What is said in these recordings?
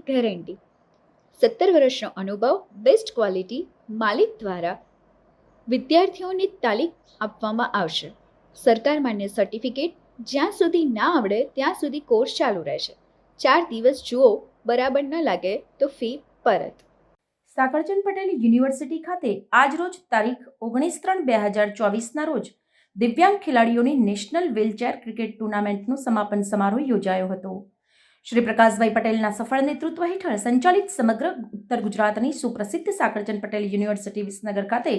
Guarantee, 17 વર્ષનો અનુભવ, best quality, માલિક દ્વારા વિદ્યાર્થીઓને તાલીમ આપવામાં આવશે. સરકાર માન્ય સર્ટિફિકેટ, જ્યાં સુધી ના આવડે ત્યાં સુધી કોર્સ ચાલુ રહેશે. 4 દિવસ જુઓ, બરાબર ન લાગે તો ફી પરત. સાકળચંદ પટેલ યુનિવર્સિટી ખાતે આજરોજ તારીખ 19/3/2024ના રોજ દિવ્યાંગ ખેલાડીઓની નેશનલ વ્હીલચેર ક્રિકેટ ટુર્નામેન્ટનું સમાપન સમારોહ યોજાયો હતો. શ્રી પ્રકાશભાઈ પટેલના સફળ નેતૃત્વ હેઠળ સંચાલિત સમગ્ર ઉત્તર ગુજરાતની સુપ્રસિદ્ધ સાકળચંદ પટેલ યુનિવર્સિટી વિસનગર ખાતે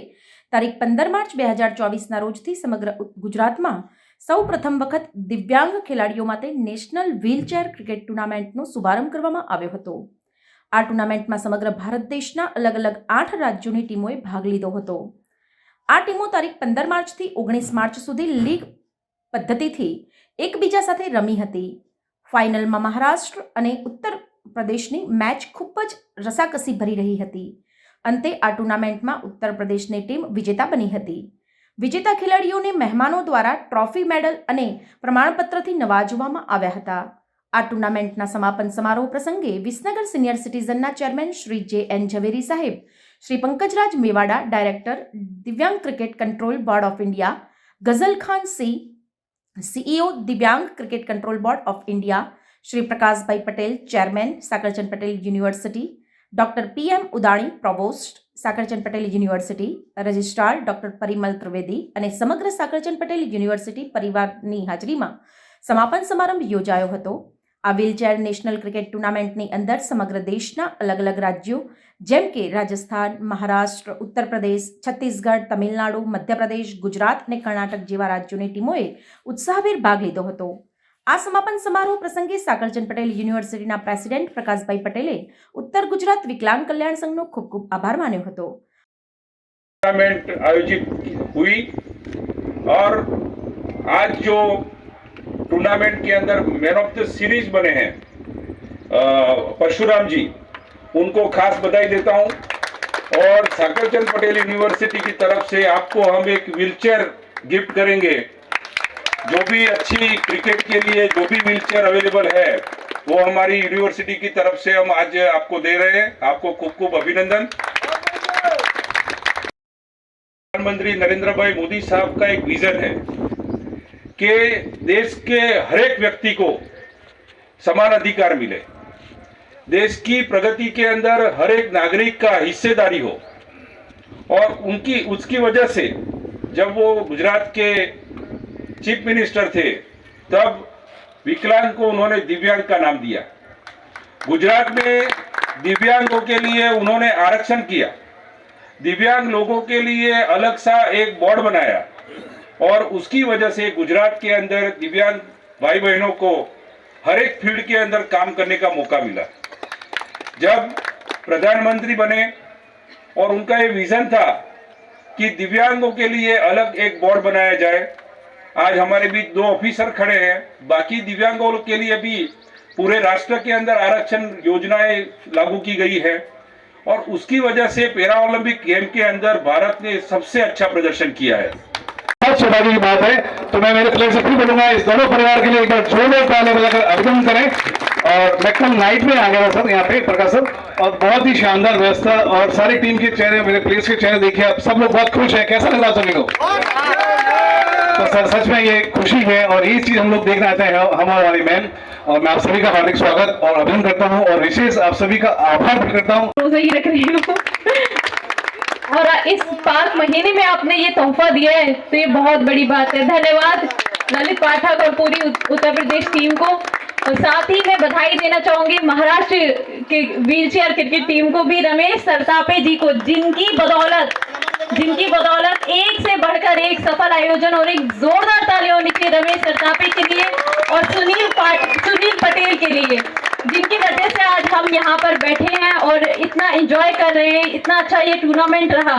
તારીખ 15 માર્ચ 2024ના રોજથી સમગ્ર ગુજરાતમાં સૌ પ્રથમ વખત દિવ્યાંગ ખેલાડીઓ માટે નેશનલ વ્હીલચેર ક્રિકેટ ટુર્નામેન્ટનો શુભારંભ કરવામાં આવ્યો હતો. આ ટુર્નામેન્ટમાં સમગ્ર ભારત દેશના અલગ અલગ 8 રાજ્યોની ટીમોએ ભાગ લીધો હતો. આ ટીમો તારીખ 15 માર્ચથી 19 માર્ચ સુધી લીગ પદ્ધતિથી એકબીજા સાથે રમી હતી. ફાઇનલમાં મહારાષ્ટ્ર અને ઉત્તર પ્રદેશની મેચ ખૂબ જ રસાકસી ભરી રહી હતી. અંતે આ ટુર્નામેન્ટમાં ઉત્તર પ્રદેશની ટીમ વિજેતા બની હતી. વિજેતા ખેલાડીઓને મહેમાનો દ્વારા ટ્રોફી, મેડલ અને પ્રમાણપત્રથી નવાજવામાં આવ્યા હતા. આ ટુર્નામેન્ટના સમાપન સમારોહ પ્રસંગે વિસનગર સિનિયર સિટીઝનના ચેરમેન શ્રી જે.એન. ઝવેરી સાહેબ, Shri Pankajraj Mewada, director Divyang cricket control board of India, Gazal Khan સી, CEO Divyang cricket control board of India, Shri Prakashbhai Patel, chairman Sakalchand Patel university, doctor P M. Udani, provost Sakalchand Patel university, registrar doctor Parimal Trivedi અને સમગ્ર સાકળચંદ પટેલ યુનિવર્સિટી પરિવારની હાજરીમાં સમાપન સમારંભ યોજાયો હતો. આ વ્હીલચેર નેશનલ ક્રિકેટ ટુર્નામેન્ટની અંદર સમગ્ર દેશના અલગ અલગ રાજ્યો જેમ કે રાજસ્થાન, મહારાષ્ટ્ર, ઉત્તર પ્રદેશ, છત્તીસગઢ, તમિલનાડુ, મધ્યપ્રદેશ, ગુજરાત અને કર્ણાટક જેવા રાજ્યોની ટીમોએ ઉત્સાહભેર ભાગ લીધો હતો. આ સમાપન સમારોહ પ્રસંગે સાકળચંદ પટેલ યુનિવર્સિટીના પ્રેસિડેન્ટ પ્રકાશભાઈ પટેલે ઉત્તર ગુજરાત વિકલાંગ કલ્યાણ સંઘનો ખૂબ ખૂબ આભાર માન્યો હતો. टूर्नामेंट आयोजित हुई और आज जो टूर्नामेंट के अंदर मैन ऑफ द सीरीज बने हैं परशुराम जी, उनको खास बधाई देता हूं. और साकरचंद पटेल यूनिवर्सिटी की तरफ से आपको हम एक व्हीलचेयर गिफ्ट करेंगे. जो भी अच्छी क्रिकेट के लिए जो भी व्हीलचेयर अवेलेबल है वो हमारी यूनिवर्सिटी की तरफ से हम आज आपको दे रहे हैं. आपको खूब खूब अभिनंदन. प्रधानमंत्री नरेंद्र भाई मोदी साहब का एक विजन है कि देश के हर एक व्यक्ति को समान अधिकार मिले, देश की प्रगति के अंदर हर एक नागरिक का हिस्सेदारी हो. और उसकी वजह से जब वो गुजरात के चीफ मिनिस्टर थे तब विकलांग को उन्होंने दिव्यांग का नाम दिया. गुजरात में दिव्यांगों के लिए उन्होंने आरक्षण किया, दिव्यांग लोगों के लिए अलग सा एक बोर्ड बनाया और उसकी वजह से गुजरात के अंदर दिव्यांग भाई बहनों को हर एक फील्ड के अंदर काम करने का मौका मिला. जब प्रधानमंत्री बने और उनका ये विजन था कि दिव्यांगों के लिए अलग एक बोर्ड बनाया जाए. आज हमारे बीच 2 ऑफिसर खड़े हैं. बाकी दिव्यांगों के लिए भी पूरे राष्ट्र के अंदर आरक्षण योजनाएं लागू की गई है और उसकी वजह से पैरा ओलंपिक गेम के अंदर भारत ने सबसे अच्छा प्रदर्शन किया है. बहुत सौभाग्य की बात है. तो मैं मेरे प्लेयर से फिर बोलूंगा इस दोनों परिवार के लिए एक बार जोरदार ताली बजाकर अभिनंदन करें. और मैं कल नाइट में आ गया था सर यहाँ पे प्रकाश सर, और बहुत ही शानदार व्यवस्था और सारी टीम के चेहरे, मेरे प्लेयर्स के चेहरे देखिए आप सब लोग बहुत खुश हैं. कैसा लग रहा सभी को? तो सर सच में ये खुशी है और ये चीज हम लोग देखना चाहते हैं हम और हमारी मैन. और मैं आप सभी का हार्दिक स्वागत और अभिनंदन करता हूँ और विशेष आप सभी का आभार व्यक्त करता हूँ. सही रख रही हूँ. और इस 5 महीने में आपने ये तोहफा दिया है तो ये बहुत बड़ी बात है. धन्यवाद ललित पाठक और पूरी उत्तर प्रदेश टीम को. और साथ ही मैं बधाई देना चाहूंगी महाराष्ट्र के व्हीलचेयर क्रिकेट टीम को भी, रमेश सरतापे जी को, जिनकी बदौलत एक से बढ़कर एक सफल आयोजन. और एक जोरदार ताली होनी चाहिए रमेश सरतापे के लिए और सुनील पटेल के लिए, जिनकी वजह से आज हम यहाँ पर बैठे हैं और इतना एंजॉय कर रहे हैं. इतना अच्छा ये टूर्नामेंट रहा.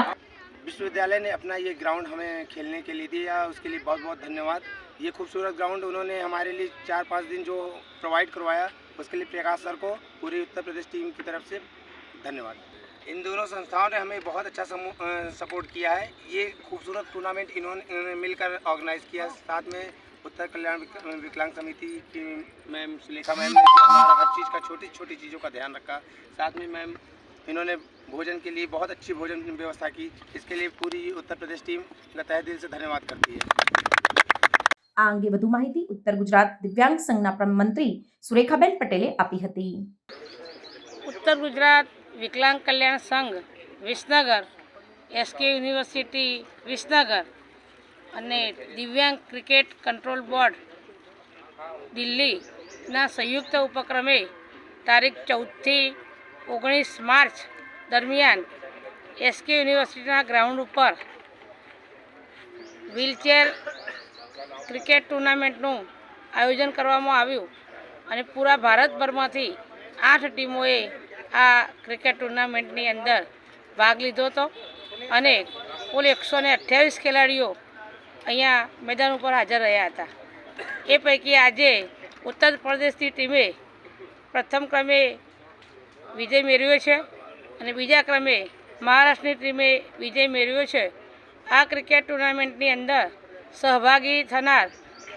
विश्वविद्यालय ने अपना ये ग्राउंड हमें खेलने के लिए दिया, उसके लिए बहुत बहुत धन्यवाद. ये खूबसूरत ग्राउंड उन्होंने हमारे लिए 4-5 दिन जो प्रोवाइड करवाया, उसके लिए प्रकाश सर को, पूरी उत्तर प्रदेश टीम की तरफ से धन्यवाद. इन दोनों संस्थाओं ने हमें बहुत अच्छा सपोर्ट किया है. ये खूबसूरत टूर्नामेंट इन्होंने मिलकर ऑर्गेनाइज़ किया. साथ में उत्तर कल्याण विकलांग समिति की मैम सुलेखा मैम ने जो हमारा हर चीज़ का छोटी छोटी चीज़ों का ध्यान रखा। साथ में मैम इन्होंने भोजन के लिए बहुत अच्छी भोजन व्यवस्था की। इसके लिए पूरी उत्तर प्रदेश टीम का तहे दिल से धन्यवाद करती है। આ અંગે વધુ માહિતી ઉત્તર ગુજરાત દિવ્યાંગ સંઘના મંત્રી સુરેખાબેન પટેલે આપી હતી. ઉત્તર ગુજરાત વિકલાંગ કલ્યાણ સંઘ વિસનગર, એસકે યુનિવર્સિટી વિસનગર અને દિવ્યાંગ ક્રિકેટ કંટ્રોલ બોર્ડ દિલ્હીના સંયુક્ત ઉપક્રમે તારીખ 14 થી 19 માર્ચ દરમિયાન એસકે યુનિવર્સિટીના ગ્રાઉન્ડ ઉપર વ્હીલચેર ક્રિકેટ ટુર્નામેન્ટનું આયોજન કરવામાં આવ્યું અને પૂરા ભારતભરમાંથી 8 ટીમોએ આ ક્રિકેટ ટુર્નામેન્ટની અંદર ભાગ લીધો હતો અને કુલ 128 ખેલાડીઓ અહીંયા મેદાન ઉપર હાજર રહ્યા હતા. એ પૈકી આજે ઉત્તર પ્રદેશની ટીમે પ્રથમ ક્રમે વિજય મેળવ્યો છે અને બીજા ક્રમે મહારાષ્ટ્રની ટીમે વિજય મેળવ્યો છે. આ ક્રિકેટ ટુર્નામેન્ટની અંદર સહભાગી થનાર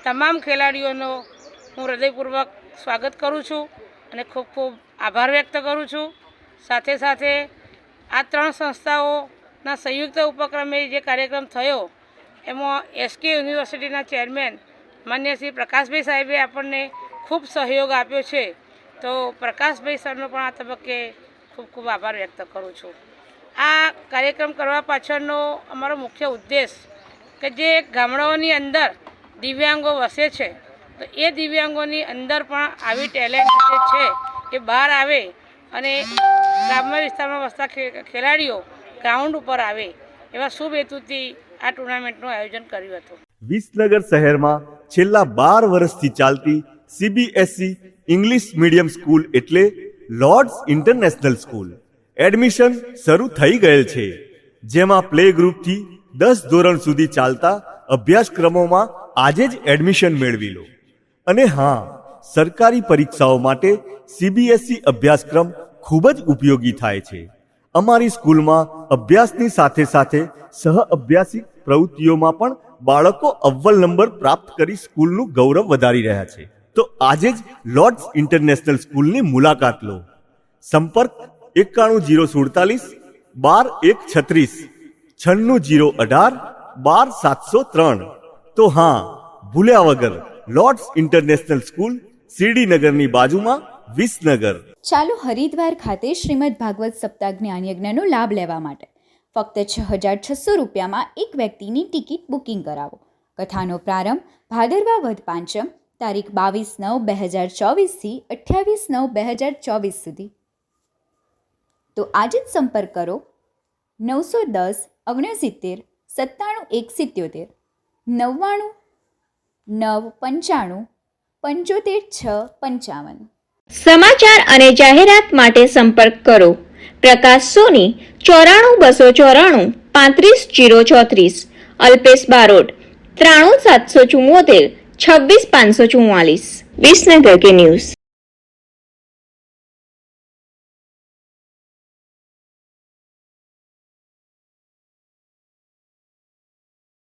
તમામ ખેલાડીઓનો હું હૃદયપૂર્વક સ્વાગત કરું છું અને ખૂબ ખૂબ આભાર વ્યક્ત કરું છું. સાથે સાથે આ 3 સંસ્થાઓના સંયુક્ત ઉપક્રમે જે કાર્યક્રમ થયો એમાં એસકે યુનિવર્સિટીના ચેરમેન માન્ય શ્રી પ્રકાશભાઈ સાહેબે આપણને ખૂબ સહયોગ આપ્યો છે. તો પ્રકાશભાઈ સરનો પણ આ તબક્કે ખૂબ ખૂબ આભાર વ્યક્ત કરું છું. આ કાર્યક્રમ કરવા પાછળનો અમારો મુખ્ય ઉદ્દેશ કે જે ગામડાઓની અંદર દિવ્યાંગો વસે છે તો એ દિવ્યાંગોની અંદર પણ આવી ટેલેન્ટ જે છે એ બહાર આવે અને ગ્રામ્ય વિસ્તારમાં વસતા ખેલાડીઓ ગ્રાઉન્ડ ઉપર આવે એવા શુભ હેતુથી આ ટુર્નામેન્ટનું આયોજન કર્યું હતું. વિસનગર શહેરમાં છેલ્લા 12 વર્ષથી ચાલતી સીબીએસઈ ઇંગ્લિશ મીડિયમ સ્કૂલ એટલે લોર્ડ્સ ઇન્ટરનેશનલ સ્કૂલ એડમિશન શરૂ થઈ ગયેલ છે, જેમાં પ્લે ગ્રુપથી 10 ધોરણ સુધી ચાલતા અભ્યાસક્રમોમાં આજે જ એડમિશન મેળવી લો. અને હા, સરકારી પરીક્ષાઓ માટે સીબીએસઈ અભ્યાસક્રમ ખૂબ જ ઉપયોગી થાય છે. અમારી સ્કૂલમાં અભ્યાસની સાથે સાથે સહ અભ્યાસિક પ્રવૃત્તિઓમાં પણ બાળકો અવ્વલ નંબર પ્રાપ્ત કરી સ્કૂલનું ગૌરવ વધારી રહ્યા છે. તો આજે જ લોર્ડ્સ ઇન્ટરનેશનલ સ્કૂલની મુલાકાત લો. સંપર્ક 91047 12136 96018 12703. તો હા, ભૂલ્યા વગર લોર્ડ્સ ઇન્ટરનેશનલ સ્કૂલ, સીડીનગરની બાજુમાં, વિસનગર. ચાલો હરિદ્વાર ખાતે શ્રીમદ ભાગવત સપ્તાહ જ્ઞાન યજ્ઞનો લાભ લેવા માટે ફક્ત 6600 રૂપિયામાં એક વ્યક્તિની ટિકિટ બુકિંગ કરાવો. કથાનો પ્રારંભ ભાદરવા વદ પાંચમ તારીખ 22/9/2024 થી 28/9/2024 સુધી. તો આજે જ સંપર્ક કરો 910 69 97 177 99 995 75 655. સમાચાર અને જાહેરાત માટે સંપર્ક કરો પ્રકાશ સોની 94 294 35 034, અલ્પેશ બારોટ 93 774 26 544. વિસનગર કે ન્યૂઝ.